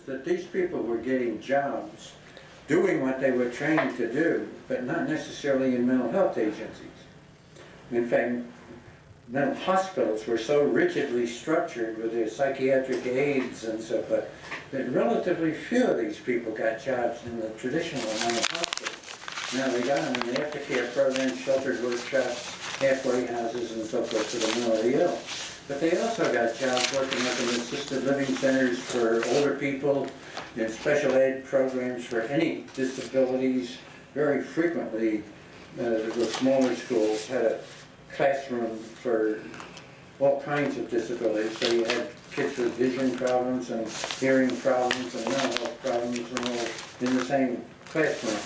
that these people were getting jobs doing what they were trained to do, but not necessarily in mental health agencies. In fact, mental hospitals were so rigidly structured with their psychiatric aides and so forth that relatively few of these people got jobs in the traditional mental hospital. Now they got them in the aftercare programs, sheltered workshops, halfway houses and so forth for the mentally ill. But they also got jobs working up in assisted living centers for older people, in special ed programs for any disabilities. Very frequently, the smaller schools had a classroom for all kinds of disabilities. So you had kids with vision problems and hearing problems and mental health problems and all in the same classroom.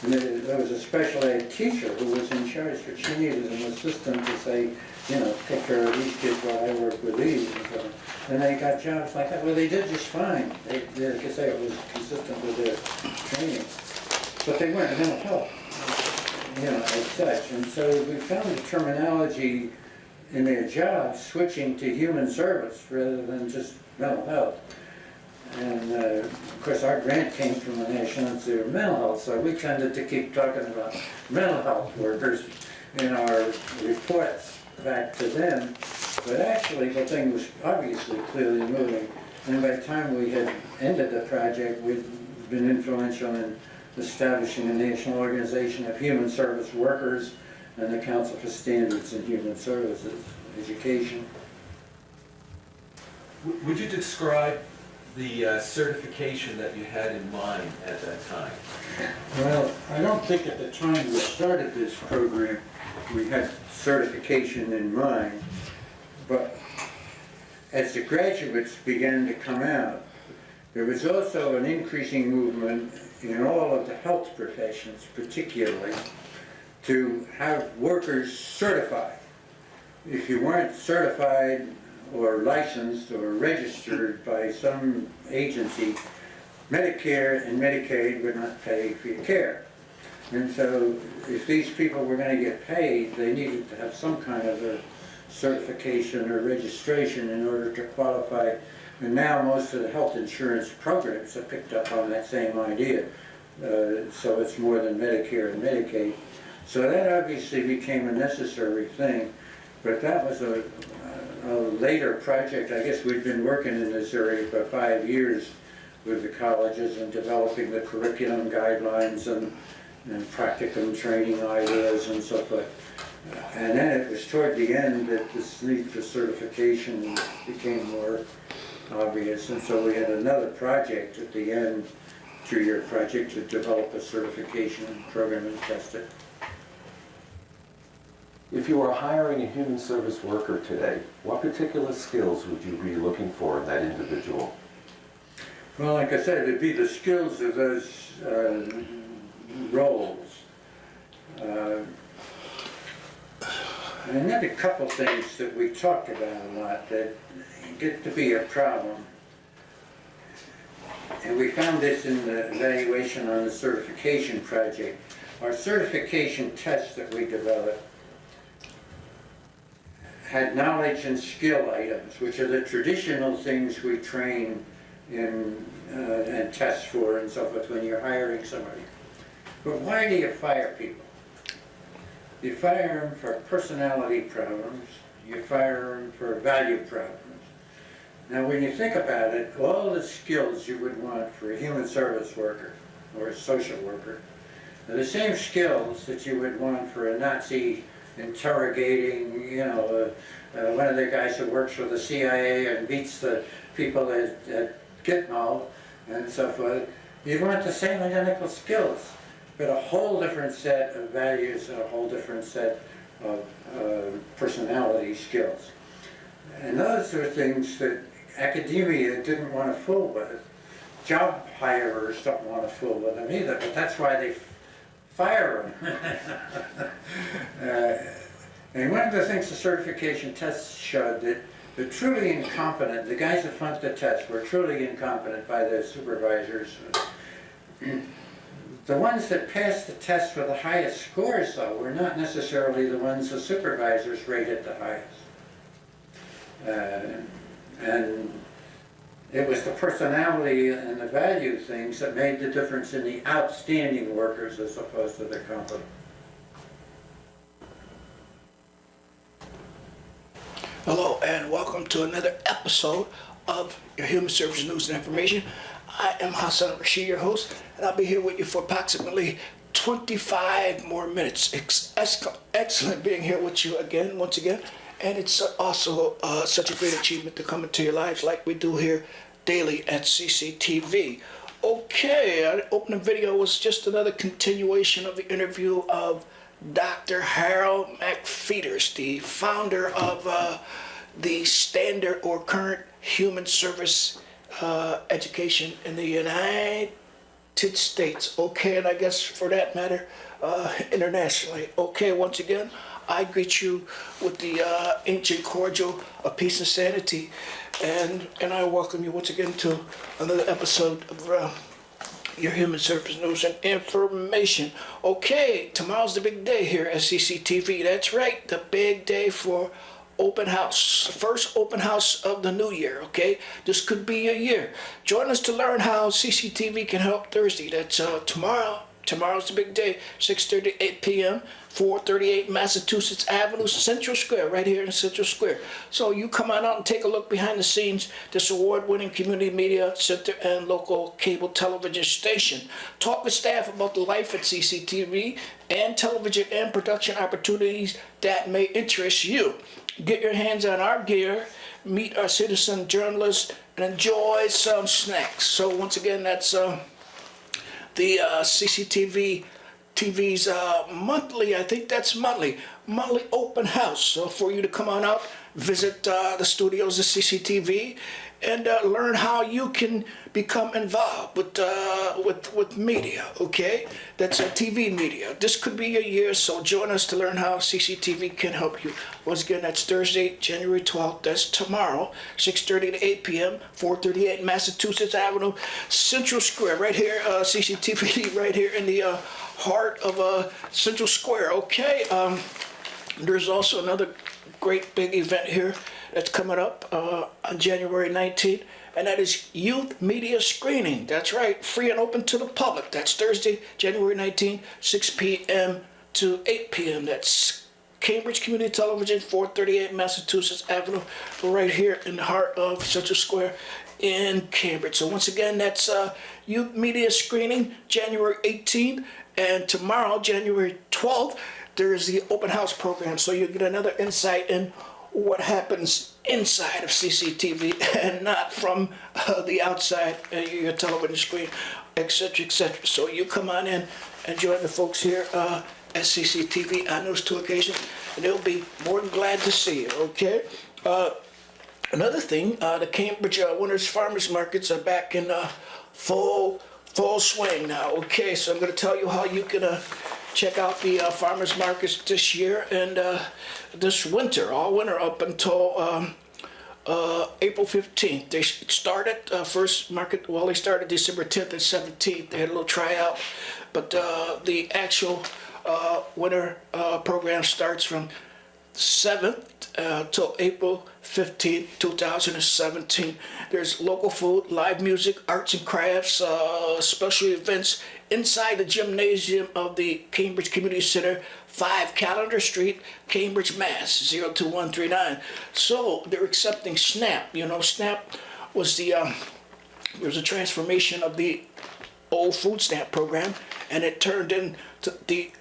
And there was a special ed teacher who was in charge, but she needed an assistant to say, you know, take care of these kids while I work with these and so on. And they got jobs like that. Well, they did just fine. Like I say, it was consistent with their training. But they weren't mental health, you know, as such. And so we found the terminology in their jobs switching to human service rather than just mental health. And of course our grant came from the National Institute of Mental Health, so we tended to keep talking about mental health workers in our reports back to them. But actually the thing was obviously clearly moving. And by the time we had ended the project, we'd been influential in establishing a national organization of human service workers and the Council for Standards in Human Services, Education. Would you describe the certification that you had in mind at that time? Well, I don't think at the time we started this program we had certification in mind, but as the graduates began to come out, there was also an increasing movement in all of the health professions particularly to have workers certified. If you weren't certified or licensed or registered by some agency, Medicare and Medicaid would not pay for your care. And so if these people were going to get paid, they needed to have some kind of a certification or registration in order to qualify. And now most of the health insurance programs have picked up on that same idea. So it's more than Medicare and Medicaid. So that obviously became a necessary thing. But that was a later project. I guess we'd been working in this area for 5 years with the colleges and developing the curriculum guidelines and practicum training ideas and so forth. And then it was toward the end that this need for certification became more obvious. And so we had another project at the end, 2-year project, to develop a certification program and test it. If you were hiring a human service worker today, what particular skills would you be looking for in that individual? Well, like I said, it'd be the skills of those roles. And another couple things that we talked about a lot that get to be a problem, and we found this in the evaluation on the certification project. Our certification test that we developed had knowledge and skill items, which are the traditional things we train in and test for and so forth when you're hiring somebody. But why do you fire people? You fire them for personality problems, you fire them for value problems. Now when you think about it, all the skills you would want for a human service worker or a social worker are the same skills that you would want for a Nazi interrogating, you know, one of the guys who works for the CIA and beats the people at Gitmo and so forth. You want the same identical skills, but a whole different set of values and a whole different set of personality skills. And those are things that academia didn't want to fool with. Job hirers don't want to fool with them either, but that's why they fire them. And one of the things the certification tests showed that the truly incompetent, the guys that flunked the test were truly incompetent by their supervisors. The ones that passed the test with the highest scores, though, were not necessarily the ones the supervisors rated the highest. And It was the personality and the value things that made the difference in the outstanding workers as opposed to the company. Hello and welcome to another episode of your Human Service News and Information. I am Hassan Rashid, your host, and I'll be here with you for approximately 25 more minutes. Excellent being here with you again, once again. And it's also such a great achievement to come into your lives like we do here daily at CCTV. Okay, our opening video was just another continuation of the interview of Dr. Harold McFeeters, the founder of the standard or current human service education in the United States. Okay, and I guess for that matter, internationally. Okay, once again, I greet you with the ancient cordial of peace and sanity, and I welcome you once again to another episode of your Human Service News and Information. Okay, tomorrow's the big day here at CCTV. That's right, the big day for open house. First open house of the new year, okay? This could be a year. Join us to learn how CCTV can help Thursday. That's tomorrow. Tomorrow's the big day, 6:30 to 8 p.m., 438 Massachusetts Avenue, Central Square, right here in Central Square. So you come on out and take a look behind the scenes, this award-winning community media center and local cable television station. Talk with staff about the life at CCTV and television and production opportunities that may interest you. Get your hands on our gear, meet our citizen journalists, and enjoy some snacks. So once again, that's the CCTV TV's monthly, I think that's monthly open house. So for you to come on out, visit the studios of CCTV, and learn how you can become involved with media. Okay, that's TV media. This could be your year, so join us to learn how CCTV can help you. Once again, that's Thursday, January 12th. That's tomorrow, 6:30 to 8 p.m., 438 Massachusetts Avenue, Central Square, right here, CCTV, right here in the heart of Central Square. Okay, there's also another great big event here that's coming up on January 19th, and that is Youth Media Screening. That's right, free and open to the public. That's Thursday, January 19th, 6 p.m. to 8 p.m. That's Cambridge Community Television, 438 Massachusetts Avenue, right here in the heart of Central Square in Cambridge. So once again, that's Youth Media Screening, January 18th, and tomorrow, January 12th, there is the open house program, so you get another insight in what happens inside of CCTV and not from the outside your television screen, etc., etc. So you come on in and join the folks here at CCTV on those two occasions, and they'll be more than glad to see you. Okay. Another thing, the Cambridge Winners Farmers Markets are back in full swing now. Okay, so I'm going to tell you how you can check out the farmers markets this year and this winter, all winter up until April 15th. They started first market, well, they started December 10th and 17th. They had a little tryout, but the actual winter program starts from 7th till April 15th, 2017. There's local food, live music, arts and crafts, special events inside the gymnasium of the Cambridge Community Center, 5 Calendar Street, Cambridge, Mass. 02139. So they're accepting SNAP. You know, SNAP was there was a transformation of the old food stamp program, and it turned into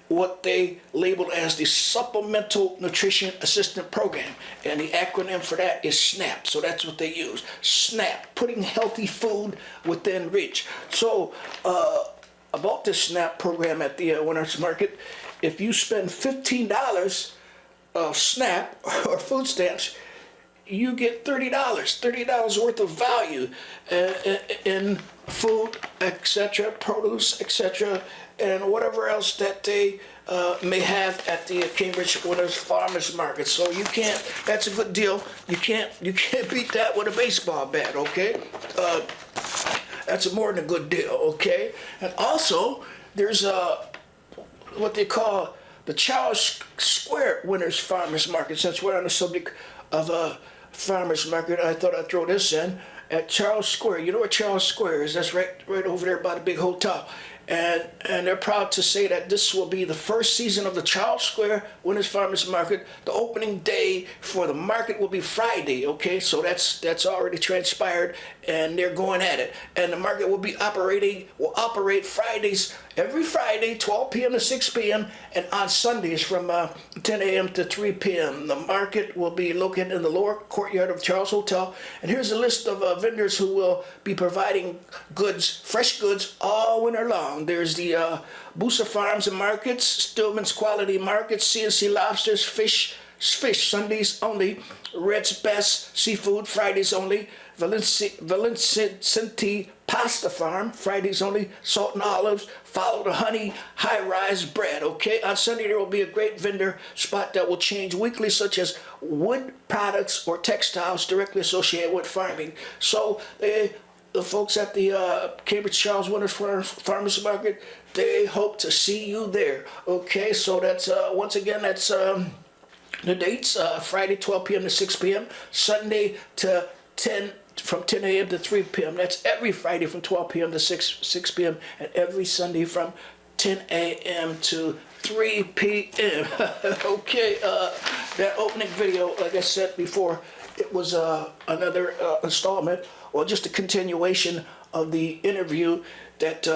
what they labeled as the Supplemental Nutrition Assistance Program, and the acronym for that is SNAP. So that's what they use, SNAP, putting healthy food within reach. So about this SNAP program at the Winners Market, if you spend $15 of SNAP or food stamps, you get $30 worth of value in food, etc., produce, etc., and whatever else that they may have at the Cambridge Winners Farmers Market. So you can't, that's a good deal. You can't beat that with a baseball bat, okay? That's more than a good deal, okay? And also, there's what they call the Charles Square Winners Farmers Market. Since we're on the subject of farmers market, I thought I'd throw this in. at Charles Square. You know where Charles Square is? That's right over there by the big hotel. And they're proud to say that this will be the first season of the Charles Square Winners Farmers Market. The opening day for the market will be Friday, okay? So that's already transpired, and they're going at it. And the market will operate Fridays, every Friday, 12 p.m. to 6 p.m., and on Sundays from 10 a.m. to 3 p.m. The market will be located in the lower courtyard of Charles Hotel. And here's a list of vendors who will be providing goods, fresh goods, all winter long. There's the Boosa Farms and Markets, Stillman's Quality Markets, CNC Lobsters, Fish Sundays only, Red's Best Seafood Fridays only, Valencenti Pasta Farm Fridays only, Salt and Olives, Follow the Honey, High Rise Bread. Okay, on Sunday there will be a great vendor spot that will change weekly, such as wood products or textiles directly associated with farming. So the folks at the Cambridge Charles Winners Farmers Market, they hope to see you there. Okay, so that's once again, that's the dates: Friday 12 p.m. to 6 p.m., Sunday from 10 a.m. to 3 p.m. That's every Friday from 12 p.m. to 6 p.m. and every Sunday from 10 a.m. to 3 p.m. Okay, that opening video, like I said before, it was another installment, or just a continuation of the interview that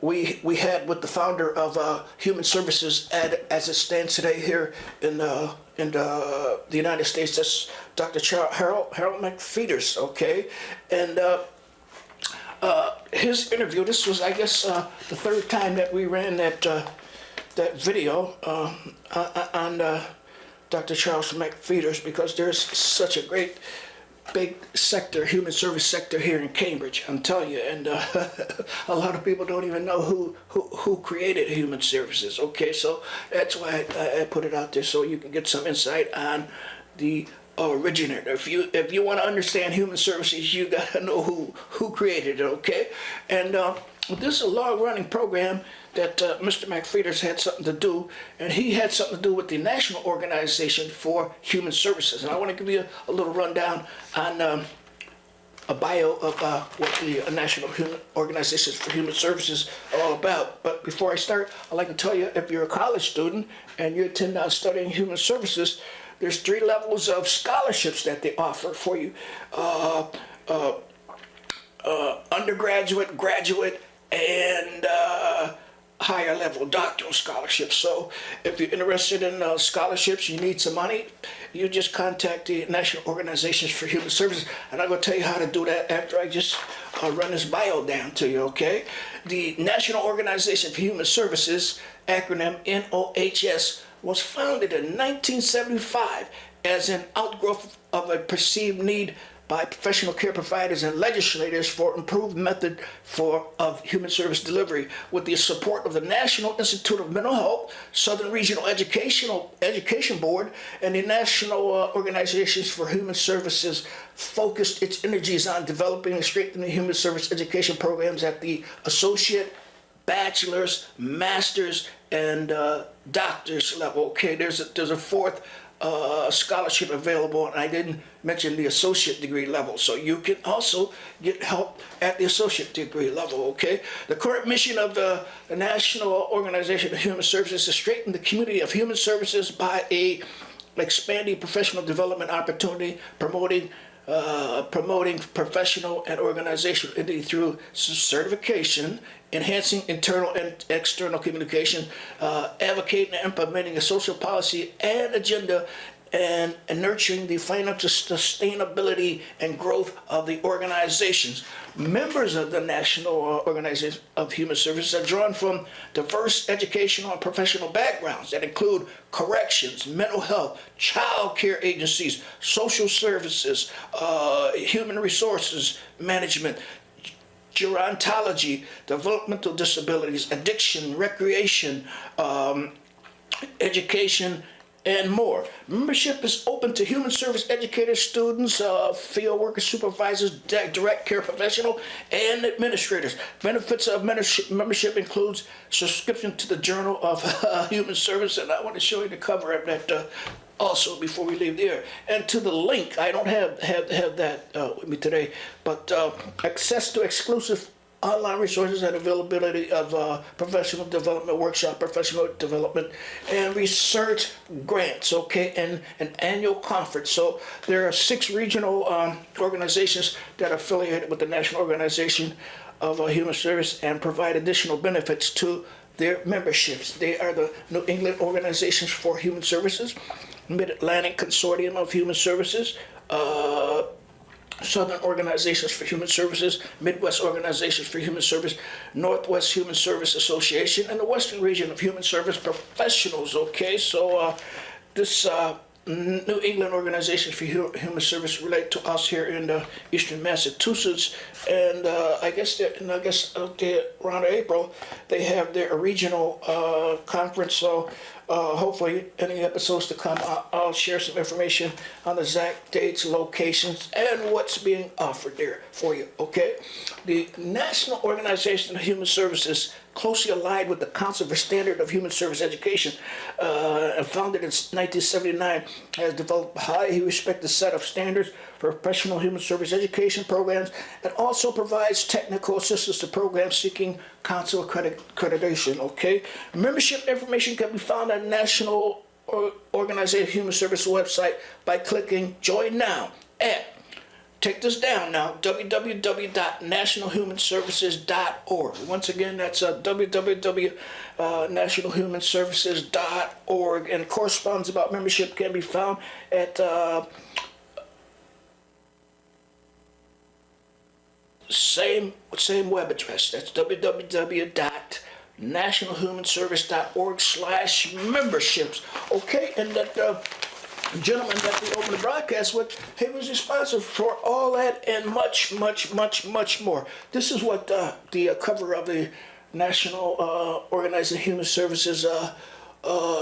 we had with the founder of Human Services as it stands today here in the United States. That's Dr. Harold McFeeters, okay? And his interview, this was, I guess, the third time that we ran that video on Dr. Charles McFeeters, because there's such a great big sector, human service sector here in Cambridge, I'm telling you, and a lot of people don't even know who created Human Services. Okay, so that's why I put it out there, so you can get some insight on the originator. If you want to understand Human Services, you got to know who created it. Okay, and this is a long-running program that Mr. McFeeters had something to do, and he had something to do with the National Organization for Human Services. And I want to give you a little rundown on a bio of what the National Organization for Human Services are all about. But before I start, I'd like to tell you, if you're a college student and you intend on studying human services, there's 3 levels of scholarships that they offer for you: undergraduate, graduate, and higher level doctoral scholarships. So if you're interested in scholarships, you need some money, you just contact the National Organizations for Human Services, and I'm going to tell you how to do that after I just run this bio down to you, okay? The National Organization for Human Services, acronym NOHS, was founded in 1975 as an outgrowth of a perceived need by professional care providers and legislators for improved method of human service delivery, with the support of the National Institute of Mental Health, Southern Regional Education Board, and the National Organizations for Human Services focused its energies on developing and strengthening human service education programs at the associate, bachelor's, master's, and doctor's level. Okay, there's a fourth scholarship available, and I didn't mention the associate degree level, so you can also get help at the associate degree level. Okay, the current mission of the National Organization of Human Services is to strengthen the community of human services by expanding professional development opportunity, promoting professional and organizational entity through certification, enhancing internal and external communication, advocating and implementing a social policy and agenda, and nurturing the financial sustainability and growth of the organizations. Members of the National Organization of Human Services are drawn from diverse educational and professional backgrounds that include corrections, mental health, child care agencies, social services, human resources management, gerontology, developmental disabilities, addiction, recreation, education, and more. Membership is open to human service educators, students, field workers, supervisors, direct care professional, and administrators. Benefits of membership includes subscription to the Journal of Human Service, and I want to show you the cover of that also before we leave the air. And to the link, I don't have that with me today, but access to exclusive online resources and availability of professional development workshop, professional development, and research grants, okay, and an annual conference. So there are 6 regional organizations that are affiliated with the National Organization of Human Service and provide additional benefits to their memberships. They are the New England Organizations for Human Services, Mid-Atlantic Consortium of Human Services, Southern Organizations for Human Services, Midwest Organizations for Human Service, Northwest Human Service Association, and the Western Region of Human Service Professionals, okay? So this New England Organization for Human Service relate to us here in Eastern Massachusetts, and I guess around April they have their regional conference. So hopefully, any episodes to come, I'll share some information on the exact dates, locations, and what's being offered there for you. Okay, the National Organization of Human Services, closely allied with the Council for Standard of Human Service Education, and founded in 1979, has developed a highly respected set of standards for professional human service education programs, and also provides technical assistance to programs seeking council accreditation. Okay, membership information can be found on the National Organization of Human Service website by clicking Join Now at, take this down now, www.nationalhumanservices.org. Once again, that's www.nationalhumanservices.org. And correspondence about membership can be found at same web address. That's www.nationalhumanservice.org/memberships. Okay, and that gentleman that we opened the broadcast with, he was responsible for all that and much, much, much, much more. This is what the cover of the National Organization of Human Services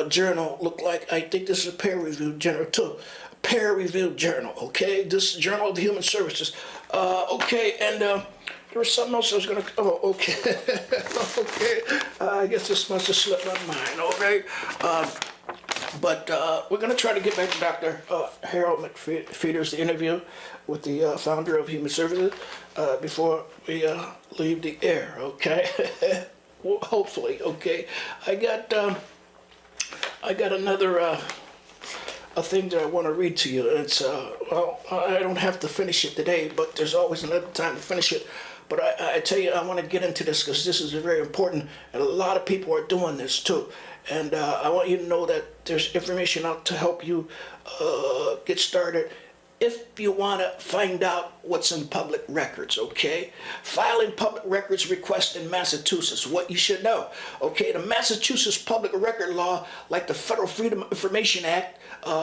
journal looked like. I think this is a peer-reviewed journal too. Peer-reviewed journal, okay? This is Journal of the Human Services. Okay, and there was something else I was gonna, okay. Okay, I guess this must have slipped my mind, okay? But we're going to try to get back to Dr. Harold McFeeder's interview with the founder of Human Services before we leave the air, okay? Well, hopefully, okay? I got another a thing that I want to read to you. It's well, I don't have to finish it today, but there's always another time to finish it. But I tell you, I want to get into this because this is very important, and a lot of people are doing this too. And I want you to know that there's information out to help you get started if you want to find out what's in public records, okay? Filing public records request in Massachusetts, what you should know, okay? The Massachusetts Public Record Law, like the Federal Freedom of Information Act,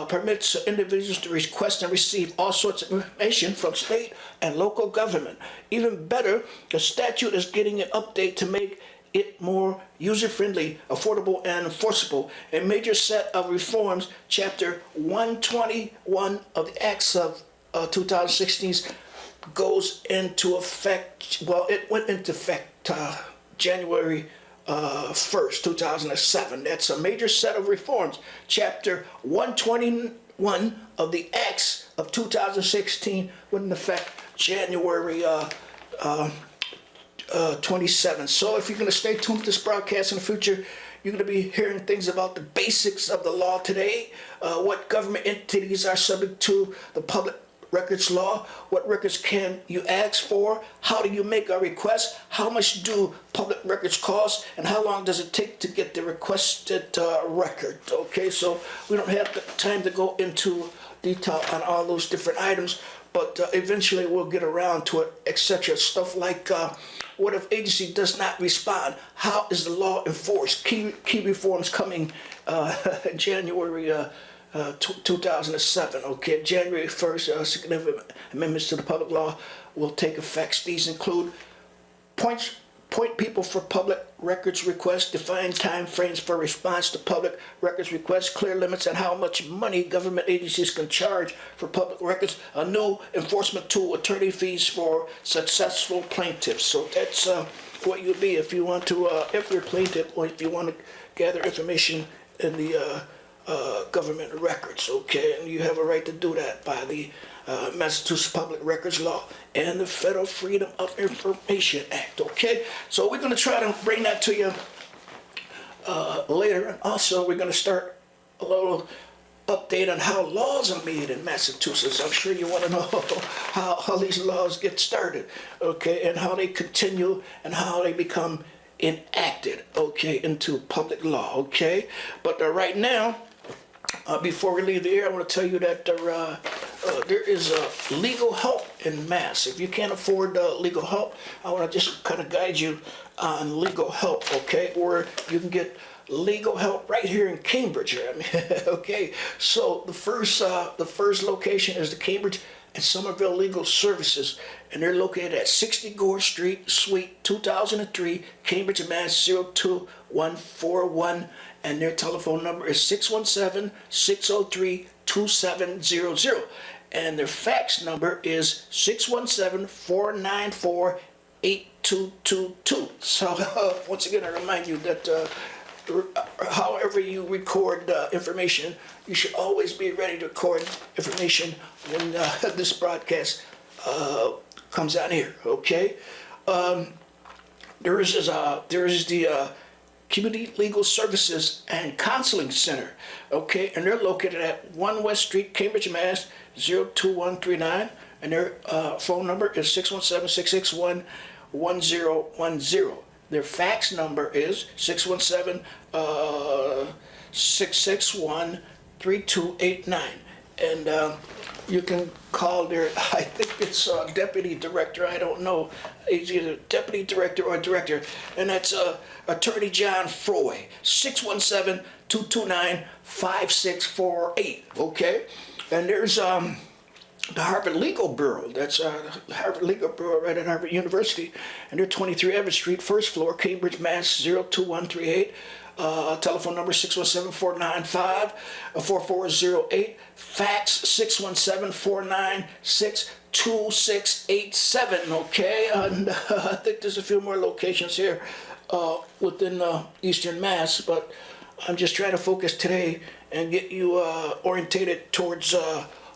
permits individuals to request and receive all sorts of information from state and local government. Even better, the statute is getting an update to make it more user-friendly, affordable, and enforceable. A major set of reforms, Chapter 121 of the Acts of 2016 goes into effect, well, it went into effect January 1st, 2007. That's a major set of reforms. Chapter 121 of the Acts of 2016 went into effect January 27. So if you're going to stay tuned to this broadcast in the future, you're going to be hearing things about the basics of the law today, what government entities are subject to the public records law, what records can you ask for, how do you make a request, how much do public records cost, and how long does it take to get the requested record. Okay, so we don't have the time to go into detail on all those different items, but eventually we'll get around to it, etc. Stuff like what if agency does not respond? How is the law enforced? Key reforms coming January 2007. Okay, January 1st, significant amendments to the public law will take effect. These include points point people for public records requests, define time frames for response to public records requests, clear limits on how much money government agencies can charge for public records, a new enforcement tool, attorney fees for successful plaintiffs. So that's what you'll be if you want to, if you're a plaintiff or if you want to gather information in the government records, okay? And you have a right to do that by the Massachusetts Public Records Law and the Federal Freedom of Information Act, okay? So we're going to try to bring that to you later. And also, we're going to start a little update on how laws are made in Massachusetts. I'm sure you want to know how these laws get started, okay, and how they continue and how they become enacted, okay, into public law, okay? But right now, before we leave the air, I want to tell you that there is legal help in Mass. If you can't afford legal help, I want to just kind of guide you on legal help, okay? Or you can get legal help right here in Cambridge. I mean, okay. So the first location is the Cambridge and Somerville Legal Services, and they're located at 60 Gore Street, Suite 2003, Cambridge, Mass. 02141. And their telephone number is 617-603-2700. And their fax number is 617-494-8222. So once again, I remind you that however you record information, you should always be ready to record information when this broadcast comes out here, okay? There is the Community Legal Services and Counseling Center, okay? And they're located at 1 West Street, Cambridge, Mass. 02139, and their phone number is 617-661-1010. Their fax number is 617-661-3289. And you can call their, I think it's deputy director, I don't know, he's either deputy director or director, and that's Attorney John Froy, 617-229-5648, okay? And there's the Harvard Legal Bureau. That's the Harvard Legal Bureau right at Harvard University. And they're 23 Everett Street, first floor, Cambridge, Mass. 02138. Telephone number 617-495-4408. Fax 617-496-2687. Okay, and I think there's a few more locations here within Eastern Mass, but I'm just trying to focus today and get you orientated towards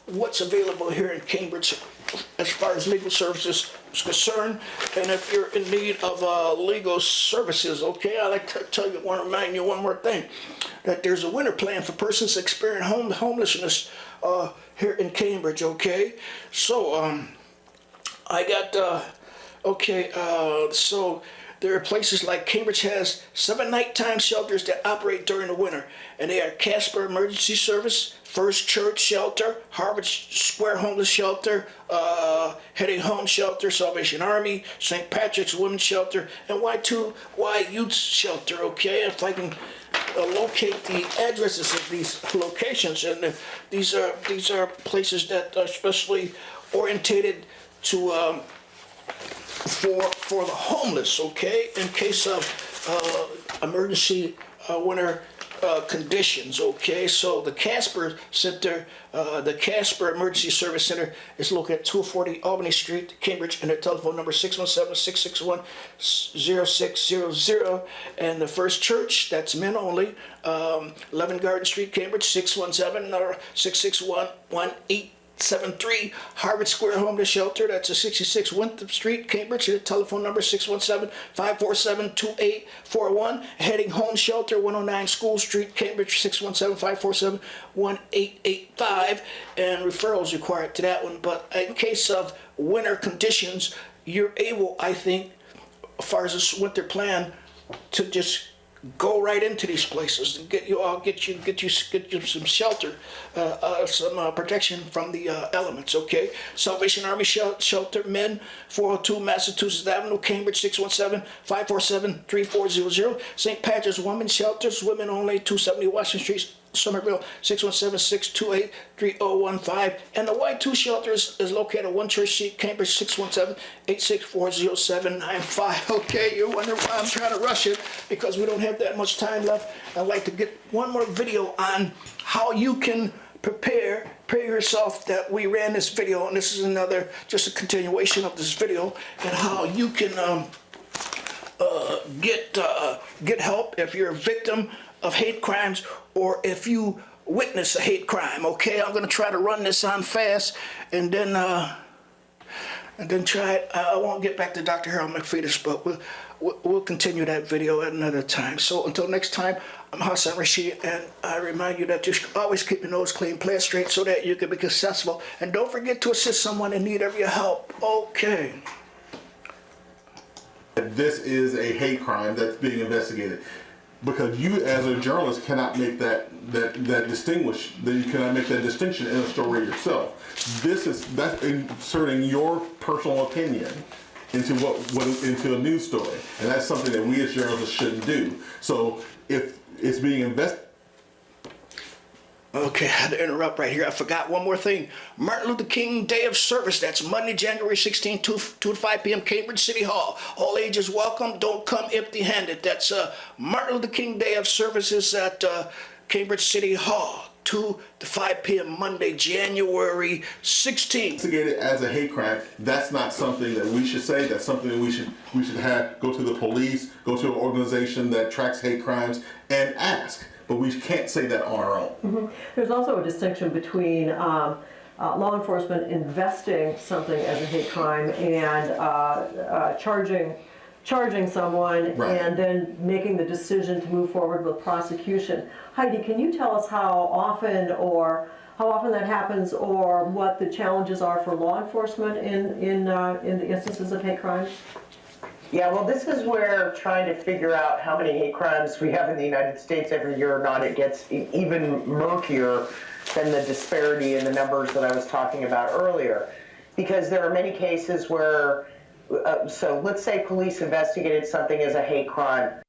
what's available here in Cambridge as far as legal services is concerned. And if you're in need of legal services, okay, I'd like to remind you one more thing, that there's a winter plan for persons experiencing homelessness here in Cambridge, okay? So, I got, so there are places like Cambridge has 7 nighttime shelters that operate during the winter, and they are Casper Emergency Service, First Church Shelter, Harvard Square Homeless Shelter, Heading Home Shelter, Salvation Army, St. Patrick's Women's Shelter, and Y2Y Youth Shelter, okay? If I can locate the addresses of these locations, and these are places that are specially orientated to for the homeless, okay, in case of emergency winter conditions, okay? So the Casper Center, the Casper Emergency Service Center is located at 240 Albany Street, Cambridge, and their telephone number 617-661-0600. And the First Church, that's men only, 11 Garden Street, Cambridge, 617-661-1873. 73 Harvard Square Homeless Shelter, that's a 66 Winthrop Street, Cambridge. Telephone number 617-547-2841. Heading Home Shelter, 109 School Street, Cambridge, 617-547-1885. And referrals required to that one. But in case of winter conditions, you're able, I think, as far as this winter plan, to just go right into these places and get you some shelter, some protection from the elements, okay? Salvation Army Shelter, men, 402 Massachusetts Avenue, Cambridge, 617-547-3400. St. Patrick's Women's Shelters, women only, 270 Washington Street, Somerville, 617-628-3015. And the Y2 shelter is located at 1 Church Street, Cambridge, 617-864-0795. Okay, you're wondering why I'm trying to rush it, because we don't have that much time left. I'd like to get one more video on how you can prepare yourself. That we ran this video, and this is another, just a continuation of this video, and how you can get help if you're a victim of hate crimes, or if you witness a hate crime. Okay, I'm gonna try to run this on fast, and then try it. I won't get back to Dr. Harold McFetus, but we'll continue that video at another time. So until next time, I'm Hassan Rashid, and I remind you that you should always keep your nose clean, play it straight, so that you can be successful. And don't forget to assist someone in need of your help. Okay. This is a hate crime that's being investigated, because you as a journalist cannot make that distinguish, that you cannot make that distinction in a story yourself. That's inserting your personal opinion into into a news story, and that's something that we as journalists shouldn't do. So if it's being investigated. Okay, I had to interrupt right here. I forgot one more thing. Martin Luther King Day of Service. That's Monday, January 16, 2 to 5 p.m., Cambridge City Hall. All ages welcome. Don't come empty-handed. That's Martin Luther King Day of Services at Cambridge City Hall, 2 to 5 p.m., Monday, January 16th. Investigated as a hate crime, that's not something that we should say. That's something that we should have go to the police, go to an organization that tracks hate crimes, and ask. But we can't say that on our own. Mm-hmm. There's also a distinction between law enforcement investing something as a hate crime and charging someone, right, and then making the decision to move forward with prosecution. Heidi, can you tell us how often that happens, or what the challenges are for law enforcement in the instances of hate crimes? Yeah, well, this is where trying to figure out how many hate crimes we have in the United States every year or not, it gets even murkier than the disparity in the numbers that I was talking about earlier. Because there are many cases where, so let's say police investigated something as a hate crime.